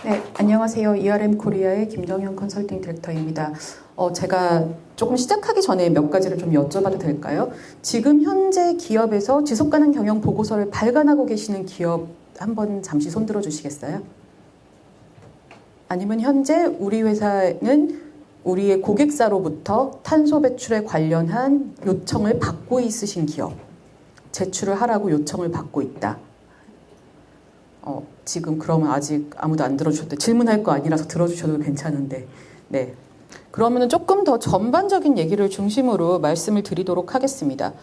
네, 안녕하세요. ERM 코리아의 김정현 컨설팅 디렉터입니다. 제가 조금 시작하기 전에 몇 가지를 좀 여쭤봐도 될까요? 지금 현재 기업에서 지속가능 경영 보고서를 발간하고 계시는 기업 한번 잠시 손들어 주시겠어요? 아니면 현재 우리 회사는 우리의 고객사로부터 탄소 배출에 관련한 요청을 받고 있으신 기업, 제출을 하라고 요청을 받고 있다. 지금 그러면 아직 아무도 안 들어주셨대. 질문할 거 아니라서 들어주셔도 괜찮은데. 네. 그러면 조금 더 전반적인 얘기를 중심으로 말씀을 드리도록 하겠습니다.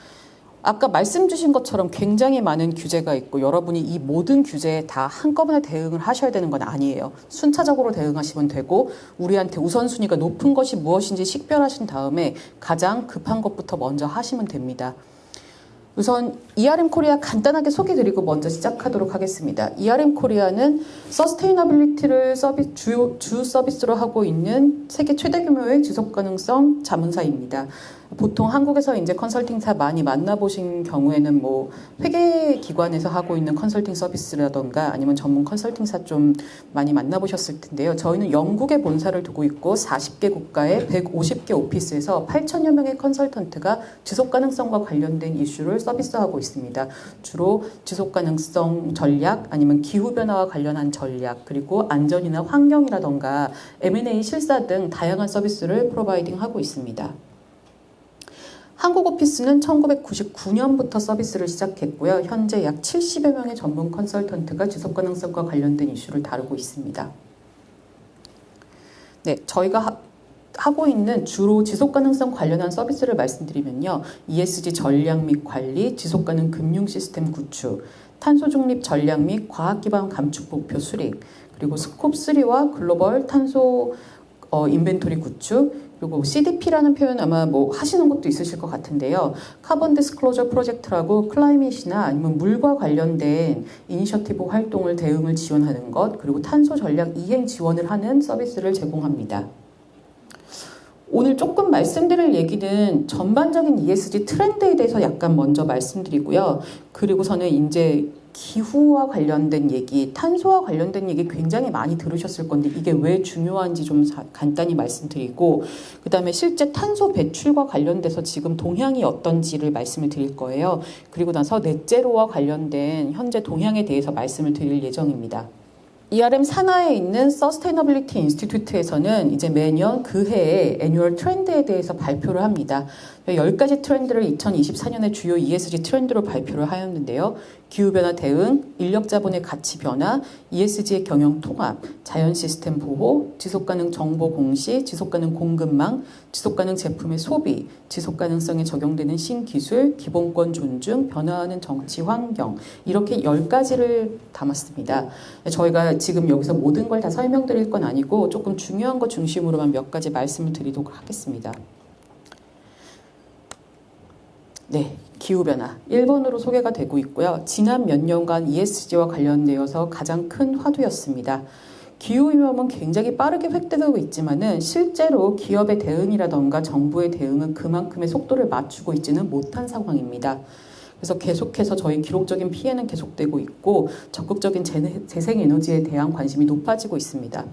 아까 말씀 주신 것처럼 굉장히 많은 규제가 있고 여러분이 이 모든 규제에 다 한꺼번에 대응을 하셔야 되는 건 아니에요. 순차적으로 대응하시면 되고 우리한테 우선순위가 높은 것이 무엇인지 식별하신 다음에 가장 급한 것부터 먼저 하시면 됩니다. 우선 ERM 코리아 간단하게 소개드리고 먼저 시작하도록 하겠습니다. ERM 코리아는 서스테이너빌리티를 주 서비스로 하고 있는 세계 최대 규모의 지속가능성 자문사입니다. 보통 한국에서 이제 컨설팅사 많이 만나보신 경우에는 뭐 회계기관에서 하고 있는 컨설팅 서비스라던가 아니면 전문 컨설팅사 좀 많이 만나보셨을 텐데요. 저희는 영국에 본사를 두고 있고 40개 국가의 150개 오피스에서 8천여 명의 컨설턴트가 지속가능성과 관련된 이슈를 서비스하고 있습니다. 주로 지속가능성 전략 아니면 기후변화와 관련한 전략 그리고 안전이나 환경이라던가 M&A 실사 등 다양한 서비스를 프로바이딩하고 있습니다. 한국 오피스는 1999년부터 서비스를 시작했고요. 현재 약 70여 명의 전문 컨설턴트가 지속가능성과 관련된 이슈를 다루고 있습니다. 네, 저희가 하고 있는 주로 지속가능성 관련한 서비스를 말씀드리면요. ESG 전략 및 관리, 지속가능 금융 시스템 구축, 탄소 중립 전략 및 과학 기반 감축 목표 수립, 그리고 스콥 3와 글로벌 탄소 인벤토리 구축, 그리고 CDP라는 표현 아마 뭐 하시는 것도 있으실 것 같은데요. 카본 디스클로저 프로젝트라고 클라이밋이나 아니면 물과 관련된 이니셔티브 활동을 대응을 지원하는 것, 그리고 탄소 전략 이행 지원을 하는 서비스를 제공합니다. 오늘 조금 말씀드릴 얘기는 전반적인 ESG 트렌드에 대해서 약간 먼저 말씀드리고요. 그리고서는 이제 기후와 관련된 얘기, 탄소와 관련된 얘기 굉장히 많이 들으셨을 건데 이게 왜 중요한지 좀 간단히 말씀드리고 그 다음에 실제 탄소 배출과 관련돼서 지금 동향이 어떤지를 말씀을 드릴 거예요. 그리고 나서 넷제로와 관련된 현재 동향에 대해서 말씀을 드릴 예정입니다. ERM 산하에 있는 서스테이너빌리티 인스티튜트에서는 이제 매년 그 해의 애뉴얼 트렌드에 대해서 발표를 합니다. 10가지 트렌드를 2024년의 주요 ESG 트렌드로 발표를 하였는데요. 기후변화 대응, 인력자본의 가치 변화, ESG의 경영 통합, 자연 시스템 보호, 지속가능 정보 공시, 지속가능 공급망, 지속가능 제품의 소비, 지속가능성에 적용되는 신기술, 기본권 존중, 변화하는 정치 환경 이렇게 10가지를 담았습니다. 저희가 지금 여기서 모든 걸 다 설명드릴 건 아니고 조금 중요한 것 중심으로만 몇 가지 말씀을 드리도록 하겠습니다. 네, 기후변화 1번으로 소개가 되고 있고요. 지난 몇 년간 ESG와 관련되어서 가장 큰 화두였습니다. 기후위험은 굉장히 빠르게 획되고 있지만은 실제로 기업의 대응이라던가 정부의 대응은 그만큼의 속도를 맞추고 있지는 못한 상황입니다. 그래서 계속해서 저희 기록적인 피해는 계속되고 있고 적극적인 재생에너지에 대한 관심이 높아지고 있습니다.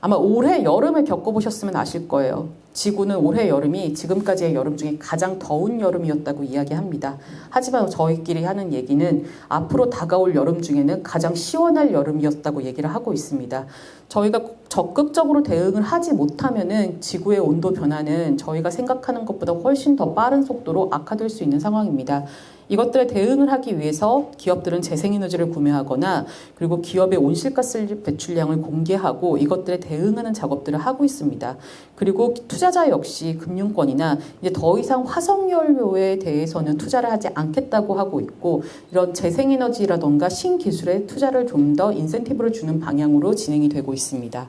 아마 올해 여름을 겪어보셨으면 아실 거예요. 지구는 올해 여름이 지금까지의 여름 중에 가장 더운 여름이었다고 이야기합니다. 하지만 저희끼리 하는 얘기는 앞으로 다가올 여름 중에는 가장 시원할 여름이었다고 얘기를 하고 있습니다. 저희가 적극적으로 대응을 하지 못하면은 지구의 온도 변화는 저희가 생각하는 것보다 훨씬 더 빠른 속도로 악화될 수 있는 상황입니다. 이것들에 대응을 하기 위해서 기업들은 재생에너지를 구매하거나 그리고 기업의 온실가스 배출량을 공개하고 이것들에 대응하는 작업들을 하고 있습니다. 그리고 투자자 역시 금융권이나 이제 더 이상 화석연료에 대해서는 투자를 하지 않겠다고 하고 있고 이런 재생에너지라던가 신기술에 투자를 좀 더 인센티브를 주는 방향으로 진행이 되고 있습니다.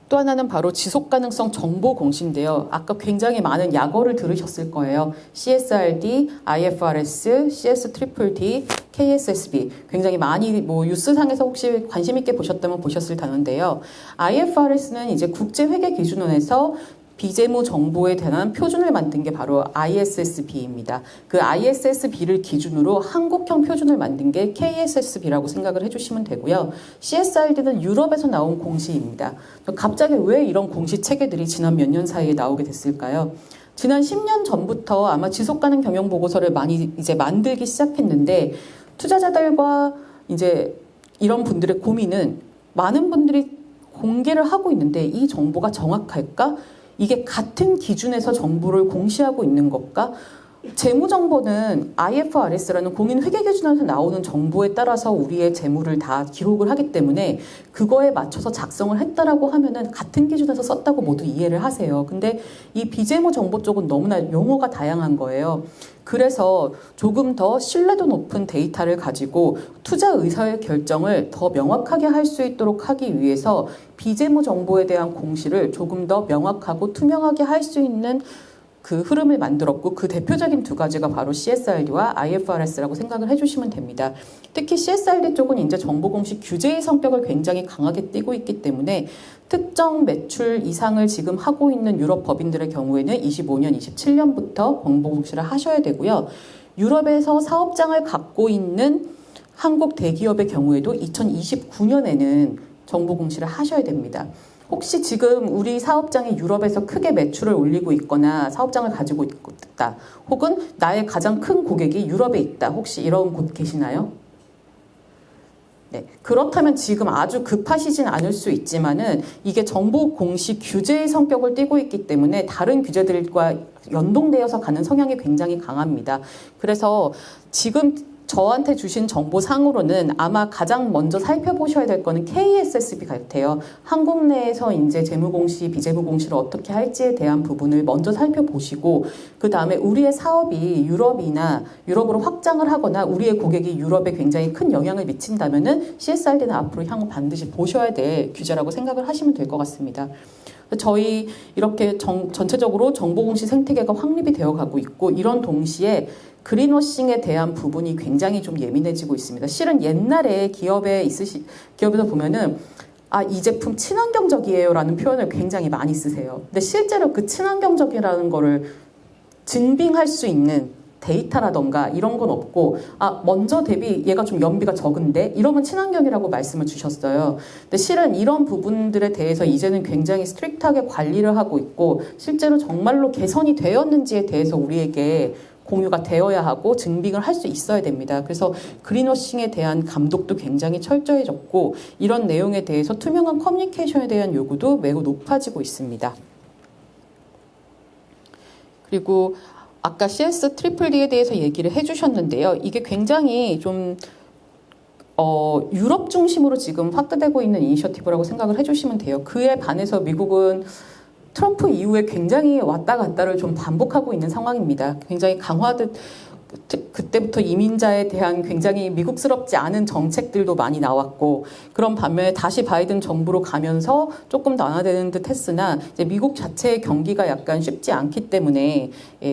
또 하나는 바로 지속가능성 정보 공시인데요. 아까 굉장히 많은 약어를 들으셨을 거예요. CSRD, IFRS, CSDDD, KSSB 굉장히 많이 뭐 뉴스상에서 혹시 관심 있게 보셨다면 보셨을 텐데요. IFRS는 이제 국제회계기준원에서 비재무 정보에 대한 표준을 만든 게 바로 ISSB입니다. 그 ISSB를 기준으로 한국형 표준을 만든 게 KSSB라고 생각을 해주시면 되고요. CSRD는 유럽에서 나온 공시입니다. 갑자기 왜 이런 공시 체계들이 지난 몇 년 사이에 나오게 됐을까요? 지난 10년 전부터 아마 지속가능 경영 보고서를 많이 이제 만들기 시작했는데 투자자들과 이제 이런 분들의 고민은 많은 분들이 공개를 하고 있는데 이 정보가 정확할까? 이게 같은 기준에서 정보를 공시하고 있는 것과 재무정보는 IFRS라는 공인회계기준에서 나오는 정보에 따라서 우리의 재무를 다 기록을 하기 때문에 그거에 맞춰서 작성을 했다라고 하면은 같은 기준에서 썼다고 모두 이해를 하세요. 근데 이 비재무 정보 쪽은 너무나 용어가 다양한 거예요. 그래서 조금 더 신뢰도 높은 데이터를 가지고 투자 의사의 결정을 더 명확하게 할 수 있도록 하기 위해서 비재무 정보에 대한 공시를 조금 더 명확하고 투명하게 할 수 있는 그 흐름을 만들었고 그 대표적인 두 가지가 바로 CSRD와 IFRS라고 생각을 해주시면 됩니다. 특히 CSRD 쪽은 이제 정보공시 규제의 성격을 굉장히 강하게 띠고 있기 때문에 특정 매출 이상을 지금 하고 있는 유럽 법인들의 경우에는 25년, 27년부터 정보공시를 하셔야 되고요. 유럽에서 사업장을 갖고 있는 한국 대기업의 경우에도 2029년에는 정보공시를 하셔야 됩니다. 혹시 지금 우리 사업장이 유럽에서 크게 매출을 올리고 있거나 사업장을 가지고 있다. 혹은 나의 가장 큰 고객이 유럽에 있다. 혹시 이런 곳 계시나요? 네. 그렇다면 지금 아주 급하시진 않을 수 있지만은 이게 정보 공시 규제의 성격을 띠고 있기 때문에 다른 규제들과 연동되어서 가는 성향이 굉장히 강합니다. 그래서 지금 저한테 주신 정보상으로는 아마 가장 먼저 살펴보셔야 될 거는 KSSB 같아요. 한국 내에서 이제 재무공시, 비재무공시를 어떻게 할지에 대한 부분을 먼저 살펴보시고 그 다음에 우리의 사업이 유럽으로 확장을 하거나 우리의 고객이 유럽에 굉장히 큰 영향을 미친다면은 CSRD는 앞으로 향후 반드시 보셔야 될 규제라고 생각을 하시면 될 것 같습니다. 저희 이렇게 전체적으로 정보공시 생태계가 확립이 되어 가고 있고 이런 동시에 그린워싱에 대한 부분이 굉장히 좀 예민해지고 있습니다. 실은 옛날에 기업에서 보면은 이 제품 친환경적이에요 라는 표현을 굉장히 많이 쓰세요. 근데 실제로 그 친환경적이라는 거를 증빙할 수 있는 데이터라던가 이런 건 없고 먼저 대비 얘가 좀 연비가 적은데 이러면 친환경이라고 말씀을 주셨어요. 근데 실은 이런 부분들에 대해서 이제는 굉장히 스트릭트하게 관리를 하고 있고 실제로 정말로 개선이 되었는지에 대해서 우리에게 공유가 되어야 하고 증빙을 할 수 있어야 됩니다. 그래서 그린워싱에 대한 감독도 굉장히 철저해졌고 이런 내용에 대해서 투명한 커뮤니케이션에 대한 요구도 매우 높아지고 있습니다. 그리고 아까 CS-DD에 대해서 얘기를 해주셨는데요. 이게 굉장히 좀 유럽 중심으로 지금 확대되고 있는 이니셔티브라고 생각을 해주시면 돼요. 그에 반해서 미국은 트럼프 이후에 굉장히 왔다 갔다를 좀 반복하고 있는 상황입니다. 굉장히 그때부터 이민자에 대한 굉장히 미국스럽지 않은 정책들도 많이 나왔고 그런 반면에 다시 바이든 정부로 가면서 조금 더 완화되는 듯 했으나 이제 미국 자체의 경기가 약간 쉽지 않기 때문에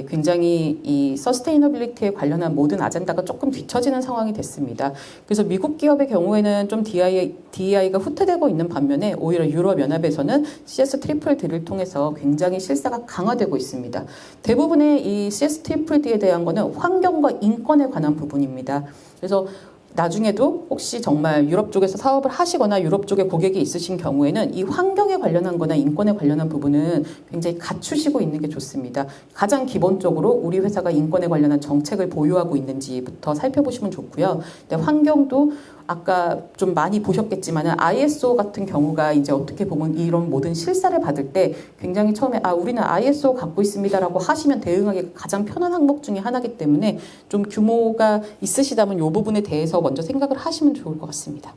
굉장히 이 서스테이너빌리티에 관련한 모든 아젠다가 조금 뒤처지는 상황이 됐습니다. 그래서 미국 기업의 경우에는 좀 DEI가 후퇴되고 있는 반면에 오히려 유럽연합에서는 CS-DD를 통해서 굉장히 실사가 강화되고 있습니다. 대부분의 이 CS-DD에 대한 거는 환경과 인권에 관한 부분입니다. 그래서 나중에도 혹시 정말 유럽 쪽에서 사업을 하시거나 유럽 쪽에 고객이 있으신 경우에는 이 환경에 관련한 거나 인권에 관련한 부분은 굉장히 갖추시고 있는 게 좋습니다. 가장 기본적으로 우리 회사가 인권에 관련한 정책을 보유하고 있는지부터 살펴보시면 좋고요. 근데 환경도 아까 좀 많이 보셨겠지만은 ISO 같은 경우가 이제 어떻게 보면 이런 모든 실사를 받을 때 굉장히 처음에 우리는 ISO 갖고 있습니다라고 하시면 대응하기 가장 편한 항목 중에 하나이기 때문에 좀 규모가 있으시다면 이 부분에 대해서 먼저 생각을 하시면 좋을 것 같습니다.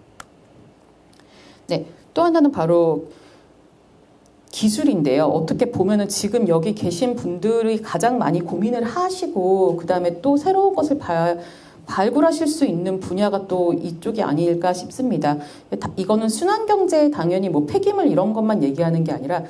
네, 또 하나는 바로 기술인데요. 어떻게 보면은 지금 여기 계신 분들이 가장 많이 고민을 하시고 그 다음에 또 새로운 것을 발굴하실 수 있는 분야가 또 이쪽이 아닐까 싶습니다. 이거는 순환경제 당연히 뭐 폐기물 이런 것만 얘기하는 게 아니라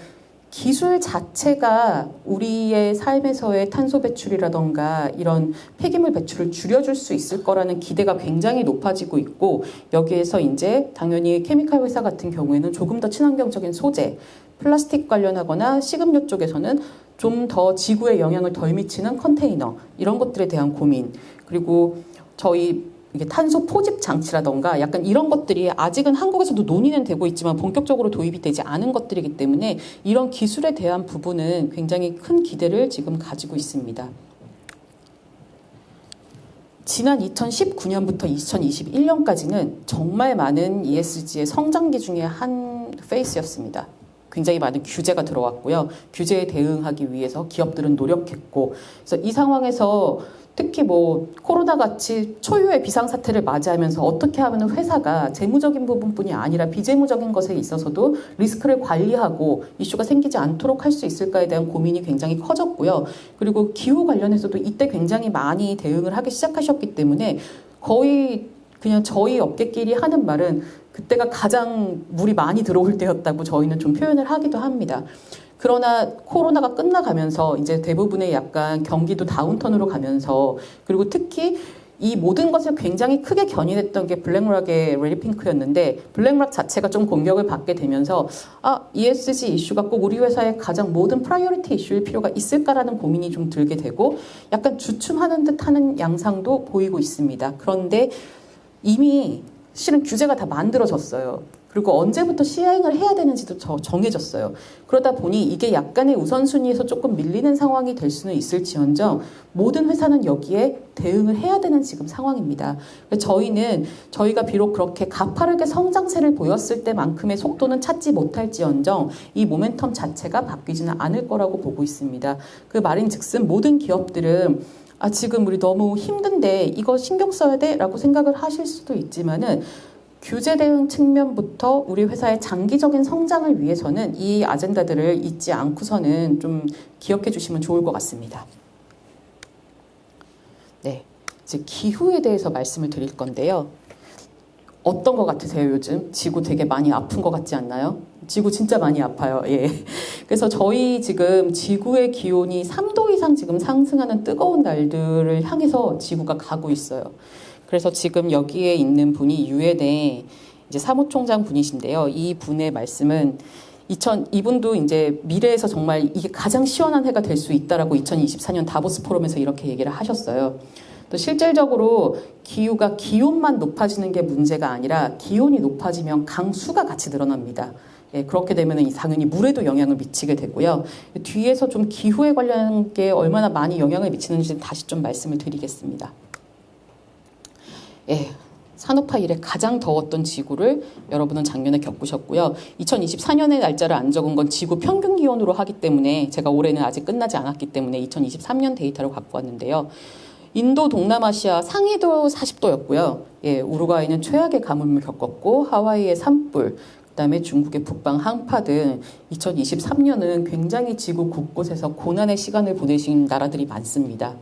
기술 자체가 우리의 삶에서의 탄소 배출이라던가 이런 폐기물 배출을 줄여줄 수 있을 거라는 기대가 굉장히 높아지고 있고 여기에서 이제 당연히 케미칼 회사 같은 경우에는 조금 더 친환경적인 소재 플라스틱 관련하거나 식음료 쪽에서는 좀 더 지구에 영향을 덜 미치는 컨테이너, 이런 것들에 대한 고민, 그리고 저희 이게 탄소 포집 장치라던가 약간 이런 것들이 아직은 한국에서도 논의는 되고 있지만 본격적으로 도입이 되지 않은 것들이기 때문에 이런 기술에 대한 부분은 굉장히 큰 기대를 지금 가지고 있습니다. 지난 2019년부터 2021년까지는 정말 많은 ESG의 성장기 중에 한 페이스였습니다. 굉장히 많은 규제가 들어왔고요. 규제에 대응하기 위해서 기업들은 노력했고, 그래서 이 상황에서 특히 뭐 코로나 같이 초유의 비상사태를 맞이하면서 어떻게 하면 회사가 재무적인 부분뿐이 아니라 비재무적인 것에 있어서도 리스크를 관리하고 이슈가 생기지 않도록 할 수 있을까에 대한 고민이 굉장히 커졌고요. 그리고 기후 관련해서도 이때 굉장히 많이 대응을 하기 시작하셨기 때문에 거의 그냥 저희 업계끼리 하는 말은 그때가 가장 물이 많이 들어올 때였다고 저희는 좀 표현을 하기도 합니다. 그러나 코로나가 끝나가면서 이제 대부분의 약간 경기도 다운턴으로 가면서, 그리고 특히 이 모든 것을 굉장히 크게 견인했던 게 블랙락의 레디핑크였는데, 블랙락 자체가 좀 공격을 받게 되면서 ESG 이슈가 꼭 우리 회사의 가장 모든 프라이어리티 이슈일 필요가 있을까라는 고민이 좀 들게 되고 약간 주춤하는 듯하는 양상도 보이고 있습니다. 그런데 이미 실은 규제가 다 만들어졌어요. 그리고 언제부터 시행을 해야 되는지도 정해졌어요. 그러다 보니 이게 약간의 우선순위에서 조금 밀리는 상황이 될 수는 있을지언정 모든 회사는 여기에 대응을 해야 되는 지금 상황입니다. 저희가 비록 그렇게 가파르게 성장세를 보였을 때만큼의 속도는 찾지 못할지언정 이 모멘텀 자체가 바뀌지는 않을 거라고 보고 있습니다. 그 말인즉슨 모든 기업들은 지금 우리 너무 힘든데 이거 신경 써야 돼? 라고 생각을 하실 수도 있지만은 규제 대응 측면부터 우리 회사의 장기적인 성장을 위해서는 이 아젠다들을 잊지 않고서는 좀 기억해 주시면 좋을 것 같습니다. 네, 이제 기후에 대해서 말씀을 드릴 건데요. 어떤 것 같으세요? 요즘 지구 되게 많이 아픈 것 같지 않나요? 지구 진짜 많이 아파요. 예. 그래서 저희 지금 지구의 기온이 3도 이상 지금 상승하는 뜨거운 날들을 향해서 지구가 가고 있어요. 그래서 지금 여기에 있는 분이 유엔의 이제 사무총장 분이신데요. 이 분의 말씀은 이분도 이제 미래에서 정말 이게 가장 시원한 해가 될 수 있다라고 2024년 다보스 포럼에서 이렇게 얘기를 하셨어요. 또 실질적으로 기후가 기온만 높아지는 게 문제가 아니라 기온이 높아지면 강수가 같이 늘어납니다. 예, 그렇게 되면 당연히 물에도 영향을 미치게 되고요. 뒤에서 좀 기후에 관련한 게 얼마나 많이 영향을 미치는지 다시 좀 말씀을 드리겠습니다. 예, 산업화 이래 가장 더웠던 지구를 여러분은 작년에 겪으셨고요. 2024년의 날짜를 안 적은 건 지구 평균 기온으로 하기 때문에 제가 올해는 아직 끝나지 않았기 때문에 2023년 데이터를 갖고 왔는데요. 인도 동남아시아 상위도 40도였고요. 예, 우루과이는 최악의 가뭄을 겪었고 하와이의 산불, 그다음에 중국의 북방 항파 등 2023년은 굉장히 지구 곳곳에서 고난의 시간을 보내신 나라들이 많습니다.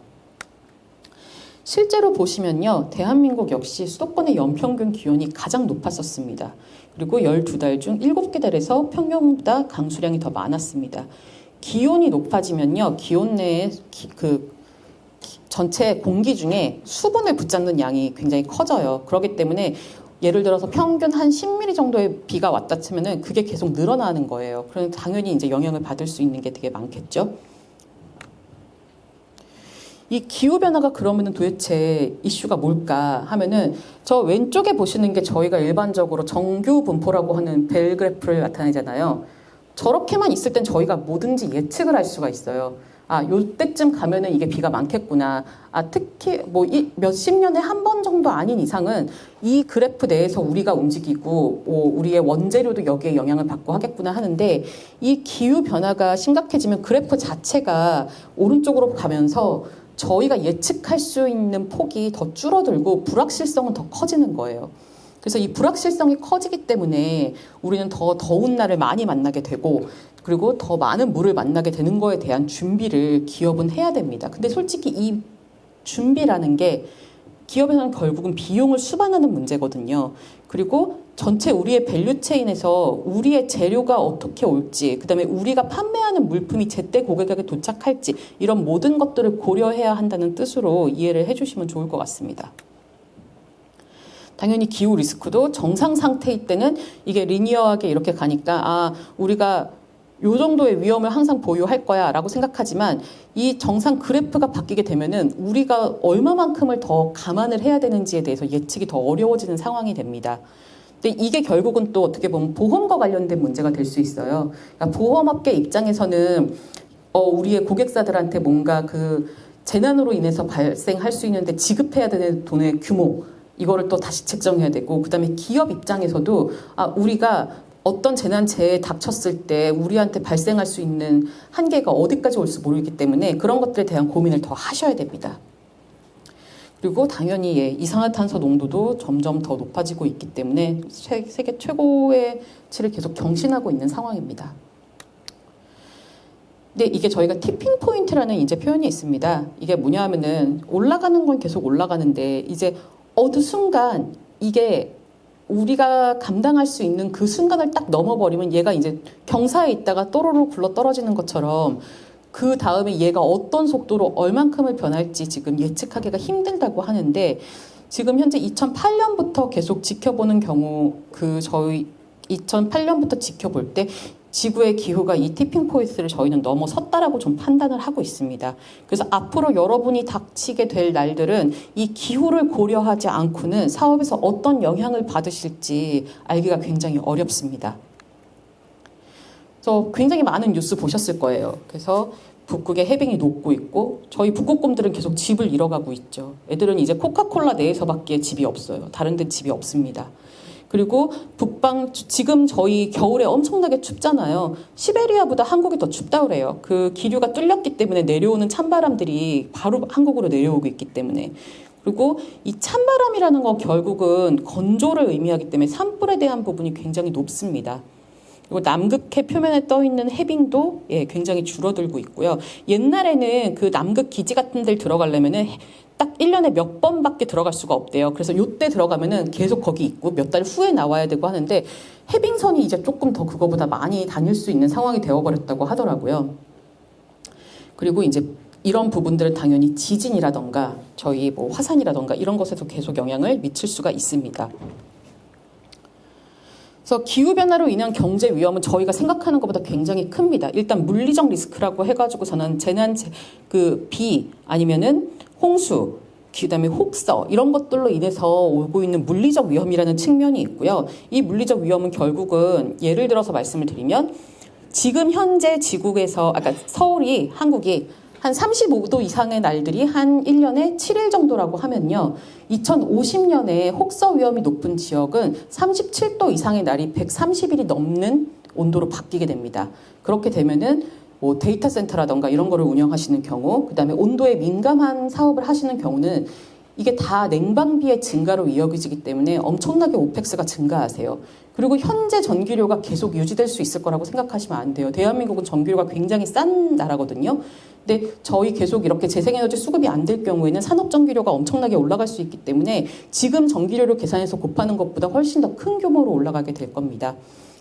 실제로 보시면요. 대한민국 역시 수도권의 연평균 기온이 가장 높았었습니다. 그리고 12달 중 7개 달에서 평년보다 강수량이 더 많았습니다. 기온이 높아지면요. 기온 내에 전체 공기 중에 수분을 붙잡는 양이 굉장히 커져요. 그렇기 때문에 예를 들어서 평균 한 10mm 정도의 비가 왔다 치면은 그게 계속 늘어나는 거예요. 그럼 당연히 이제 영향을 받을 수 있는 게 되게 많겠죠. 이 기후변화가 그러면은 도대체 이슈가 뭘까 하면은 저 왼쪽에 보시는 게 저희가 일반적으로 정규 분포라고 하는 벨 그래프를 나타내잖아요. 저렇게만 있을 땐 저희가 뭐든지 예측을 할 수가 있어요. 요때쯤 가면은 이게 비가 많겠구나. 특히 뭐 몇십 년에 한 번 정도 아닌 이상은 이 그래프 내에서 우리가 움직이고 우리의 원재료도 여기에 영향을 받고 하겠구나 하는데 이 기후 변화가 심각해지면 그래프 자체가 오른쪽으로 가면서 저희가 예측할 수 있는 폭이 더 줄어들고 불확실성은 더 커지는 거예요. 그래서 이 불확실성이 커지기 때문에 우리는 더 더운 날을 많이 만나게 되고 그리고 더 많은 물을 만나게 되는 거에 대한 준비를 기업은 해야 됩니다. 근데 솔직히 이 준비라는 게 기업에서는 결국은 비용을 수반하는 문제거든요. 그리고 전체 우리의 밸류체인에서 우리의 재료가 어떻게 올지, 그다음에 우리가 판매하는 물품이 제때 고객에게 도착할지 이런 모든 것들을 고려해야 한다는 뜻으로 이해를 해주시면 좋을 것 같습니다. 당연히 기후 리스크도 정상 상태일 때는 이게 리니어하게 이렇게 가니까 우리가 요 정도의 위험을 항상 보유할 거야 라고 생각하지만 이 정상 그래프가 바뀌게 되면은 우리가 얼마만큼을 더 감안을 해야 되는지에 대해서 예측이 더 어려워지는 상황이 됩니다. 근데 이게 결국은 또 어떻게 보면 보험과 관련된 문제가 될 수 있어요. 그러니까 보험업계 입장에서는 우리의 고객사들한테 뭔가 그 재난으로 인해서 발생할 수 있는데 지급해야 되는 돈의 규모 이거를 또 다시 책정해야 되고 그다음에 기업 입장에서도 우리가 어떤 재난재해에 닥쳤을 때 우리한테 발생할 수 있는 한계가 어디까지 올지 모르기 때문에 그런 것들에 대한 고민을 더 하셔야 됩니다. 그리고 당연히 이산화탄소 농도도 점점 더 높아지고 있기 때문에 세계 최고의 치를 계속 경신하고 있는 상황입니다. 근데 이게 저희가 티핑 포인트라는 이제 표현이 있습니다. 이게 뭐냐 하면은 올라가는 건 계속 올라가는데 이제 어느 순간 이게 우리가 감당할 수 있는 그 순간을 딱 넘어버리면 얘가 이제 경사에 있다가 또로로 굴러 떨어지는 것처럼 그 다음에 얘가 어떤 속도로 얼만큼을 변할지 지금 예측하기가 힘들다고 하는데 지금 현재 2008년부터 계속 지켜보는 경우 저희 2008년부터 지켜볼 때 지구의 기후가 이 티핑 포인트를 저희는 넘어섰다라고 좀 판단을 하고 있습니다. 그래서 앞으로 여러분이 닥치게 될 날들은 이 기후를 고려하지 않고는 사업에서 어떤 영향을 받으실지 알기가 굉장히 어렵습니다. 그래서 굉장히 많은 뉴스 보셨을 거예요. 그래서 북극의 해빙이 녹고 있고 저희 북극곰들은 계속 집을 잃어가고 있죠. 애들은 이제 코카콜라 내에서밖에 집이 없어요. 다른 데 집이 없습니다. 그리고 지금 저희 겨울에 엄청나게 춥잖아요. 시베리아보다 한국이 더 춥다 그래요. 그 기류가 뚫렸기 때문에 내려오는 찬바람들이 바로 한국으로 내려오고 있기 때문에. 그리고 이 찬바람이라는 건 결국은 건조를 의미하기 때문에 산불에 대한 부분이 굉장히 높습니다. 그리고 남극해 표면에 떠 있는 해빙도 굉장히 줄어들고 있고요. 옛날에는 그 남극 기지 같은 데 들어가려면은 딱 1년에 몇 번밖에 들어갈 수가 없대요. 그래서 요때 들어가면은 계속 거기 있고 몇 달 후에 나와야 되고 하는데 해빙선이 이제 조금 더 그거보다 많이 다닐 수 있는 상황이 되어버렸다고 하더라고요. 그리고 이제 이런 부분들은 당연히 지진이라던가 저희 뭐 화산이라던가 이런 것에도 계속 영향을 미칠 수가 있습니다. 그래서 기후변화로 인한 경제 위험은 저희가 생각하는 것보다 굉장히 큽니다. 일단 물리적 리스크라고 해가지고서는 비 아니면은 홍수, 그다음에 혹서 이런 것들로 인해서 오고 있는 물리적 위험이라는 측면이 있고요. 이 물리적 위험은 결국은 예를 들어서 말씀을 드리면 지금 현재 지국에서 서울이 한국이 한 35도 이상의 날들이 한 1년에 7일 정도라고 하면요. 2050년에 혹서 위험이 높은 지역은 37도 이상의 날이 130일이 넘는 온도로 바뀌게 됩니다. 그렇게 되면은 뭐 데이터 센터라던가 이런 거를 운영하시는 경우, 그다음에 온도에 민감한 사업을 하시는 경우는 이게 다 냉방비의 증가로 이어지기 때문에 엄청나게 오펙스가 증가하세요. 그리고 현재 전기료가 계속 유지될 수 있을 거라고 생각하시면 안 돼요. 대한민국은 전기료가 굉장히 싼 나라거든요. 근데 저희 계속 이렇게 재생에너지 수급이 안 될 경우에는 산업 전기료가 엄청나게 올라갈 수 있기 때문에 지금 전기료를 계산해서 곱하는 것보다 훨씬 더 큰 규모로 올라가게 될 겁니다.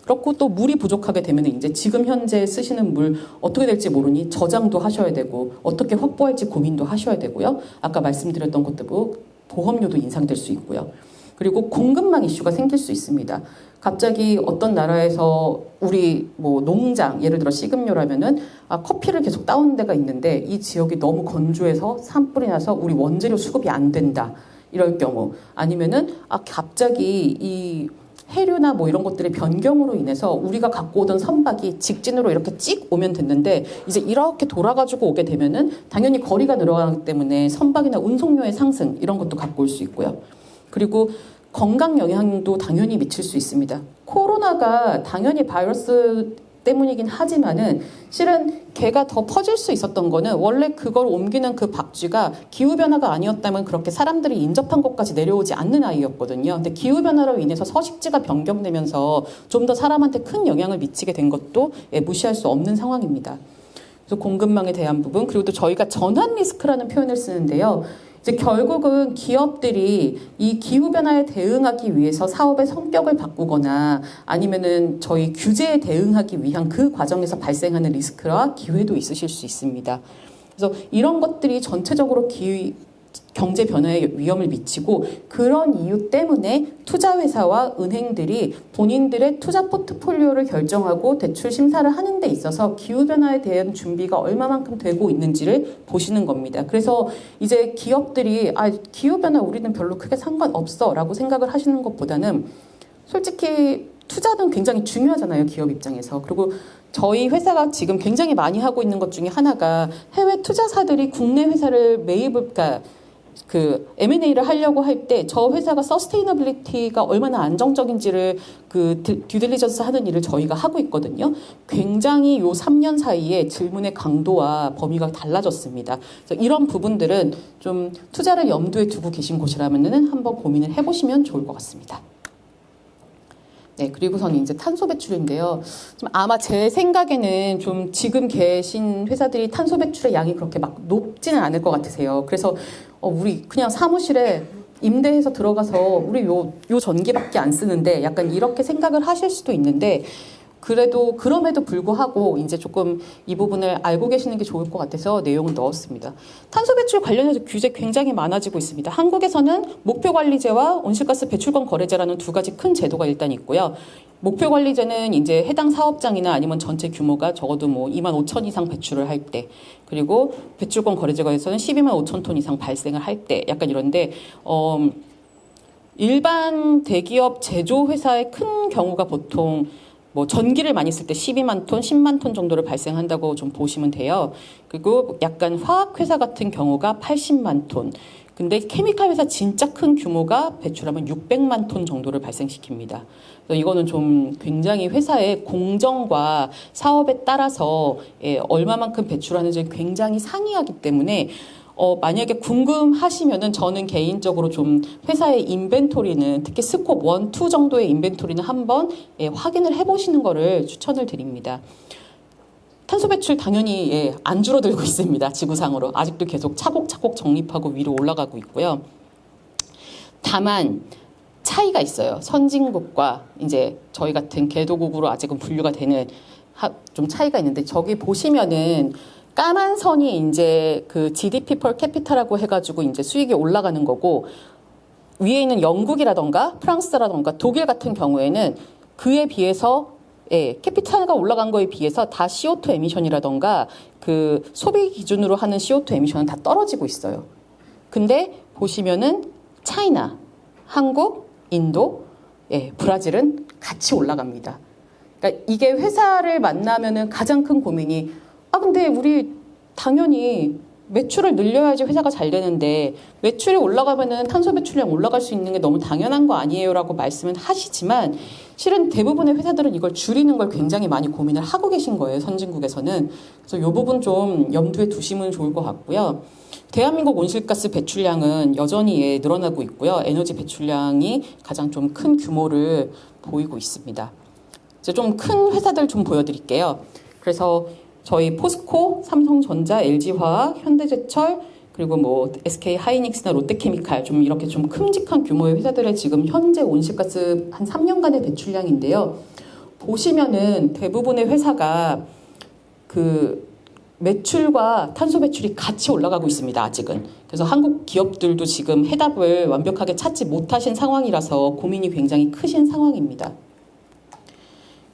그렇고 또 물이 부족하게 되면 이제 지금 현재 쓰시는 물 어떻게 될지 모르니 저장도 하셔야 되고 어떻게 확보할지 고민도 하셔야 되고요. 아까 말씀드렸던 것대로 보험료도 인상될 수 있고요. 그리고 공급망 이슈가 생길 수 있습니다. 갑자기 어떤 나라에서 우리 뭐 농장 예를 들어 식음료라면은 커피를 계속 따오는 데가 있는데 이 지역이 너무 건조해서 산불이 나서 우리 원재료 수급이 안 된다. 이럴 경우 아니면은 갑자기 이 해류나 뭐 이런 것들의 변경으로 인해서 우리가 갖고 오던 선박이 직진으로 이렇게 찍 오면 됐는데 이제 이렇게 돌아가지고 오게 되면은 당연히 거리가 늘어나기 때문에 선박이나 운송료의 상승 이런 것도 갖고 올 수 있고요. 그리고 건강 영향도 당연히 미칠 수 있습니다. 코로나가 당연히 바이러스 때문이긴 하지만은 실은 걔가 더 퍼질 수 있었던 거는 원래 그걸 옮기는 그 박쥐가 기후변화가 아니었다면 그렇게 사람들이 인접한 곳까지 내려오지 않는 아이였거든요. 근데 기후변화로 인해서 서식지가 변경되면서 좀 더 사람한테 큰 영향을 미치게 된 것도 무시할 수 없는 상황입니다. 그래서 공급망에 대한 부분 그리고 또 저희가 전환 리스크라는 표현을 쓰는데요. 이제 결국은 기업들이 이 기후변화에 대응하기 위해서 사업의 성격을 바꾸거나 아니면은 저희 규제에 대응하기 위한 그 과정에서 발생하는 리스크와 기회도 있으실 수 있습니다. 그래서 이런 것들이 전체적으로 경제 변화에 위험을 미치고 그런 이유 때문에 투자회사와 은행들이 본인들의 투자 포트폴리오를 결정하고 대출 심사를 하는 데 있어서 기후변화에 대한 준비가 얼마만큼 되고 있는지를 보시는 겁니다. 그래서 이제 기업들이 기후변화 우리는 별로 크게 상관없어 라고 생각을 하시는 것보다는 솔직히 투자는 굉장히 중요하잖아요, 기업 입장에서. 그리고 저희 회사가 지금 굉장히 많이 하고 있는 것 중에 하나가 해외 투자사들이 국내 회사를 그러니까 그 M&A를 하려고 할 때 저 회사가 서스테이너빌리티가 얼마나 안정적인지를 그 듀딜리전스 하는 일을 저희가 하고 있거든요. 굉장히 요 3년 사이에 질문의 강도와 범위가 달라졌습니다. 그래서 이런 부분들은 좀 투자를 염두에 두고 계신 곳이라면은 한번 고민을 해보시면 좋을 것 같습니다. 네, 그리고서는 이제 탄소 배출인데요. 좀 아마 제 생각에는 좀 지금 계신 회사들이 탄소 배출의 양이 그렇게 막 높지는 않을 것 같으세요. 그래서 우리 그냥 사무실에 임대해서 들어가서 우리 요 전기밖에 안 쓰는데 약간 이렇게 생각을 하실 수도 있는데 그래도 그럼에도 불구하고 이제 조금 이 부분을 알고 계시는 게 좋을 것 같아서 내용을 넣었습니다. 탄소 배출 관련해서 규제 굉장히 많아지고 있습니다. 한국에서는 목표관리제와 온실가스 배출권 거래제라는 두 가지 큰 제도가 일단 있고요. 목표관리제는 이제 해당 사업장이나 아니면 전체 규모가 적어도 뭐 2만 5천 이상 배출을 할 때, 그리고 배출권 거래제에서는 12만 5천 톤 이상 발생을 할 때, 약간 이런데 일반 대기업 제조회사의 큰 경우가 보통 뭐 전기를 많이 쓸 때 12만 톤, 10만 톤 정도를 발생한다고 좀 보시면 돼요. 그리고 약간 화학회사 같은 경우가 80만 톤. 근데 케미칼 회사 진짜 큰 규모가 배출하면 600만 톤 정도를 발생시킵니다. 그래서 이거는 좀 굉장히 회사의 공정과 사업에 따라서 얼마만큼 배출하는지 굉장히 상이하기 때문에 만약에 궁금하시면은 저는 개인적으로 좀 회사의 인벤토리는 특히 스콥 1, 2 정도의 인벤토리는 한번 확인을 해보시는 거를 추천을 드립니다. 탄소 배출 당연히 안 줄어들고 있습니다. 지구상으로. 아직도 계속 차곡차곡 정립하고 위로 올라가고 있고요. 다만 차이가 있어요. 선진국과 이제 저희 같은 개도국으로 아직은 분류가 되는 좀 차이가 있는데 저기 보시면은 까만 선이 이제 그 GDP per capita라고 해가지고 이제 수익이 올라가는 거고 위에 있는 영국이라던가 프랑스라던가 독일 같은 경우에는 그에 비해서 캐피탈가 올라간 거에 비해서 다 CO2 에미션이라던가 그 소비 기준으로 하는 CO2 에미션은 다 떨어지고 있어요. 근데 보시면은 차이나, 한국, 인도, 브라질은 같이 올라갑니다. 그러니까 이게 회사를 만나면은 가장 큰 고민이 근데 우리 당연히 매출을 늘려야지 회사가 잘 되는데 매출이 올라가면은 탄소 배출량 올라갈 수 있는 게 너무 당연한 거 아니에요? 라고 말씀은 하시지만 실은 대부분의 회사들은 이걸 줄이는 걸 굉장히 많이 고민을 하고 계신 거예요. 선진국에서는. 그래서 이 부분 좀 염두에 두시면 좋을 것 같고요. 대한민국 온실가스 배출량은 여전히 늘어나고 있고요. 에너지 배출량이 가장 좀 큰 규모를 보이고 있습니다. 이제 좀 큰 회사들 좀 보여드릴게요. 그래서 저희 포스코, 삼성전자, LG화학, 현대제철, 그리고 뭐 SK 하이닉스나 롯데케미칼 좀 이렇게 좀 큼직한 규모의 회사들의 지금 현재 온실가스 한 3년간의 배출량인데요. 보시면은 대부분의 회사가 그 매출과 탄소 배출이 같이 올라가고 있습니다, 아직은. 그래서 한국 기업들도 지금 해답을 완벽하게 찾지 못하신 상황이라서 고민이 굉장히 크신 상황입니다.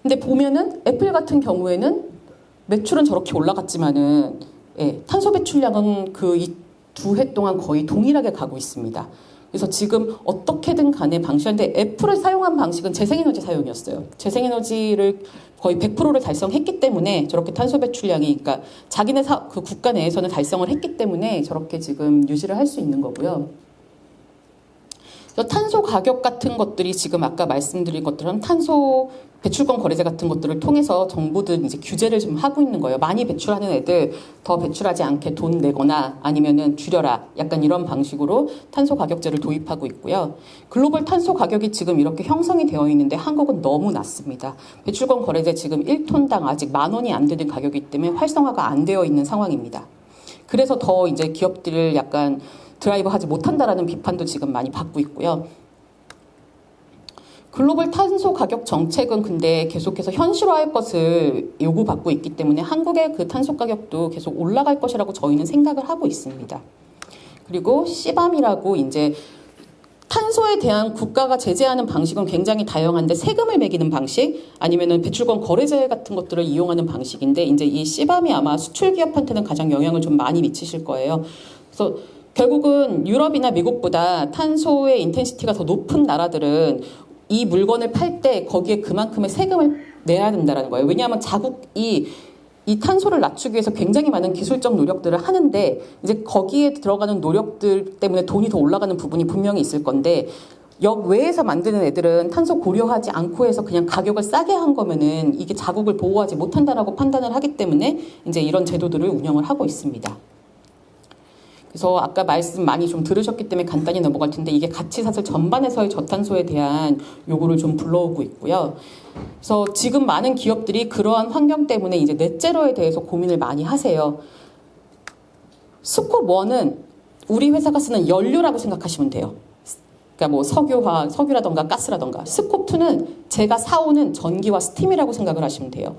근데 보면은 애플 같은 경우에는 매출은 저렇게 올라갔지만은 탄소 배출량은 그 이 두 해 동안 거의 동일하게 가고 있습니다. 그래서 지금 어떻게든 간에 방시하는데 애플을 사용한 방식은 재생에너지 사용이었어요. 재생에너지를 거의 100%를 달성했기 때문에 저렇게 탄소 배출량이 그러니까 자기네 그 국가 내에서는 달성을 했기 때문에 저렇게 지금 유지를 할 수 있는 거고요. 탄소 가격 같은 것들이 지금 아까 말씀드린 것처럼 탄소 배출권 거래제 같은 것들을 통해서 정부들 이제 규제를 좀 하고 있는 거예요. 많이 배출하는 애들 더 배출하지 않게 돈 내거나 아니면은 줄여라. 약간 이런 방식으로 탄소 가격제를 도입하고 있고요. 글로벌 탄소 가격이 지금 이렇게 형성이 되어 있는데 한국은 너무 낮습니다. 배출권 거래제 지금 1톤당 아직 10,000원이 안 되는 가격이기 때문에 활성화가 안 되어 있는 상황입니다. 그래서 더 이제 기업들을 약간 드라이브 하지 못한다라는 비판도 지금 많이 받고 있고요. 글로벌 탄소 가격 정책은 근데 계속해서 현실화할 것을 요구받고 있기 때문에 한국의 그 탄소 가격도 계속 올라갈 것이라고 저희는 생각을 하고 있습니다. 그리고 시밤이라고 이제 탄소에 대한 국가가 제재하는 방식은 굉장히 다양한데 세금을 매기는 방식 아니면은 배출권 거래제 같은 것들을 이용하는 방식인데 이제 이 시밤이 아마 수출 기업한테는 가장 영향을 좀 많이 미치실 거예요. 그래서 결국은 유럽이나 미국보다 탄소의 인텐시티가 더 높은 나라들은 이 물건을 팔 때 거기에 그만큼의 세금을 내야 된다는 거예요. 왜냐하면 자국이 이 탄소를 낮추기 위해서 굉장히 많은 기술적 노력들을 하는데 이제 거기에 들어가는 노력들 때문에 돈이 더 올라가는 부분이 분명히 있을 건데 역외에서 만드는 애들은 탄소 고려하지 않고 해서 그냥 가격을 싸게 한 거면은 이게 자국을 보호하지 못한다라고 판단을 하기 때문에 이제 이런 제도들을 운영을 하고 있습니다. 그래서 아까 말씀 많이 좀 들으셨기 때문에 간단히 넘어갈 텐데 이게 가치사슬 전반에서의 저탄소에 대한 요구를 좀 불러오고 있고요. 그래서 지금 많은 기업들이 그러한 환경 때문에 이제 넷제로에 대해서 고민을 많이 하세요. 스콥 1은 우리 회사가 쓰는 연료라고 생각하시면 돼요. 그러니까 뭐 석유라던가 가스라던가. 스콥 2는 제가 사오는 전기와 스팀이라고 생각을 하시면 돼요.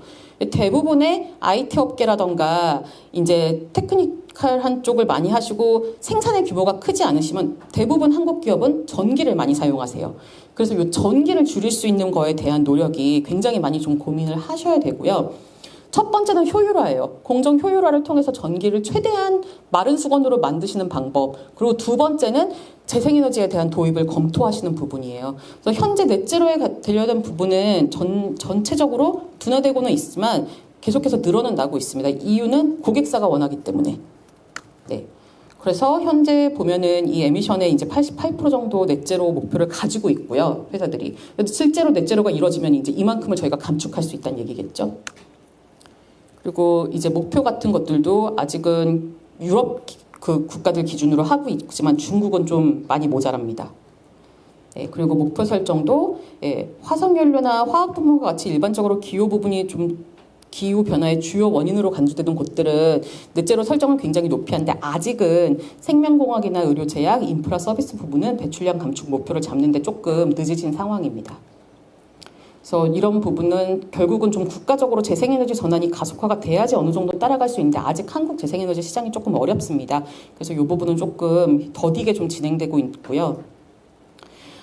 대부분의 IT 업계라던가 이제 테크니컬한 쪽을 많이 하시고 생산의 규모가 크지 않으시면 대부분 한국 기업은 전기를 많이 사용하세요. 그래서 이 전기를 줄일 수 있는 거에 대한 노력이 굉장히 많이 좀 고민을 하셔야 되고요. 첫 번째는 효율화예요. 공정 효율화를 통해서 전기를 최대한 마른 수건으로 만드시는 방법. 그리고 두 번째는 재생에너지에 대한 도입을 검토하시는 부분이에요. 그래서 현재 넷제로에 되려는 부분은 전체적으로 둔화되고는 있지만 계속해서 늘어나고 있습니다. 이유는 고객사가 원하기 때문에. 네. 그래서 현재 보면은 이 에미션의 이제 88% 정도 넷제로 목표를 가지고 있고요. 회사들이. 실제로 넷제로가 이루어지면 이제 이만큼을 저희가 감축할 수 있다는 얘기겠죠. 그리고 이제 목표 같은 것들도 아직은 유럽 그 국가들 기준으로 하고 있지만 중국은 좀 많이 모자랍니다. 예, 그리고 목표 설정도 화석연료나 화학부문과 같이 일반적으로 기후 부분이 좀 기후 변화의 주요 원인으로 간주되는 곳들은 넷제로 설정을 굉장히 높이 하는데 아직은 생명공학이나 의료제약, 인프라 서비스 부분은 배출량 감축 목표를 잡는데 조금 늦어진 상황입니다. 그래서 이런 부분은 결국은 좀 국가적으로 재생에너지 전환이 가속화가 돼야지 어느 정도 따라갈 수 있는데 아직 한국 재생에너지 시장이 조금 어렵습니다. 그래서 이 부분은 조금 더디게 좀 진행되고 있고요.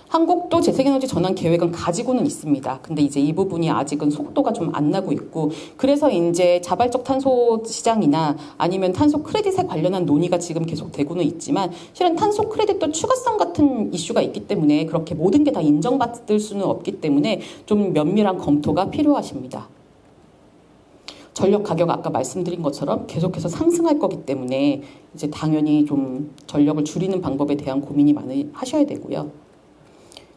한국도 재생에너지 전환 계획은 가지고는 있습니다. 근데 이제 이 부분이 아직은 속도가 좀 안 나고 있고 그래서 이제 자발적 탄소 시장이나 아니면 탄소 크레딧에 관련한 논의가 지금 계속 되고는 있지만 실은 탄소 크레딧도 추가성 같은 이슈가 있기 때문에 그렇게 모든 게 다 인정받을 수는 없기 때문에 좀 면밀한 검토가 필요하십니다. 전력 가격 아까 말씀드린 것처럼 계속해서 상승할 거기 때문에 이제 당연히 좀 전력을 줄이는 방법에 대한 고민이 많이 하셔야 되고요.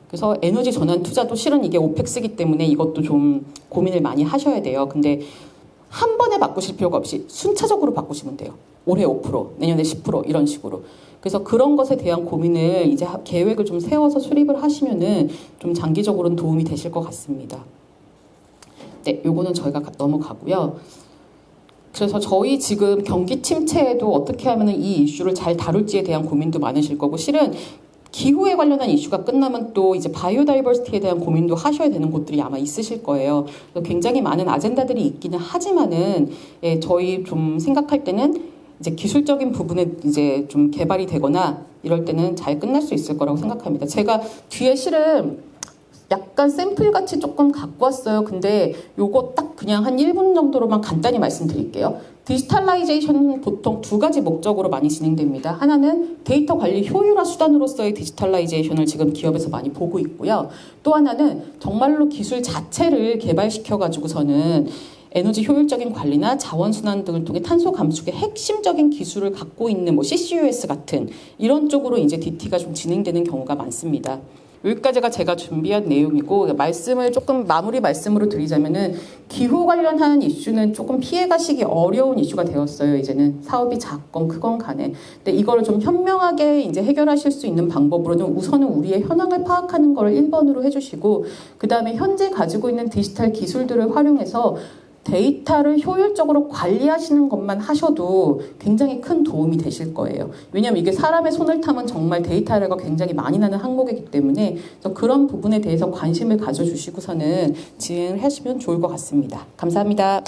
그래서 에너지 전환 투자도 실은 이게 오펙스이기 때문에 이것도 좀 고민을 많이 하셔야 돼요. 근데 한 번에 바꾸실 필요가 없이 순차적으로 바꾸시면 돼요. 올해 5%, 내년에 10% 이런 식으로. 그래서 그런 것에 대한 고민을 이제 계획을 좀 세워서 수립을 하시면은 좀 장기적으로는 도움이 되실 것 같습니다. 네, 요거는 저희가 넘어가고요. 그래서 저희 지금 경기 침체에도 어떻게 하면 이 이슈를 잘 다룰지에 대한 고민도 많으실 거고 실은 기후에 관련한 이슈가 끝나면 또 이제 바이오다이버시티에 대한 고민도 하셔야 되는 곳들이 아마 있으실 거예요. 굉장히 많은 아젠다들이 있기는 하지만은 저희 좀 생각할 때는 이제 기술적인 부분에 이제 좀 개발이 되거나 이럴 때는 잘 끝날 수 있을 거라고 생각합니다. 제가 뒤에 실은 약간 샘플같이 조금 갖고 왔어요. 근데 요거 딱 그냥 한 1분 정도로만 간단히 말씀드릴게요. 디지털라이제이션은 보통 두 가지 목적으로 많이 진행됩니다. 하나는 데이터 관리 효율화 수단으로서의 디지털라이제이션을 지금 기업에서 많이 보고 있고요. 또 하나는 정말로 기술 자체를 개발시켜가지고서는 에너지 효율적인 관리나 자원순환 등을 통해 탄소 감축의 핵심적인 기술을 갖고 있는 뭐 CCUS 같은 이런 쪽으로 이제 DT가 좀 진행되는 경우가 많습니다. 여기까지가 제가 준비한 내용이고 말씀을 조금 마무리 말씀으로 드리자면은 기후 관련한 이슈는 조금 피해가시기 어려운 이슈가 되었어요. 이제는 사업이 작건 크건 간에. 근데 이거를 좀 현명하게 이제 해결하실 수 있는 방법으로는 우선은 우리의 현황을 파악하는 걸 1번으로 해주시고 그 다음에 현재 가지고 있는 디지털 기술들을 활용해서 데이터를 효율적으로 관리하시는 것만 하셔도 굉장히 큰 도움이 되실 거예요. 왜냐하면 이게 사람의 손을 타면 정말 데이터가 굉장히 많이 나는 항목이기 때문에 그런 부분에 대해서 관심을 가져주시고서는 진행을 하시면 좋을 것 같습니다. 감사합니다.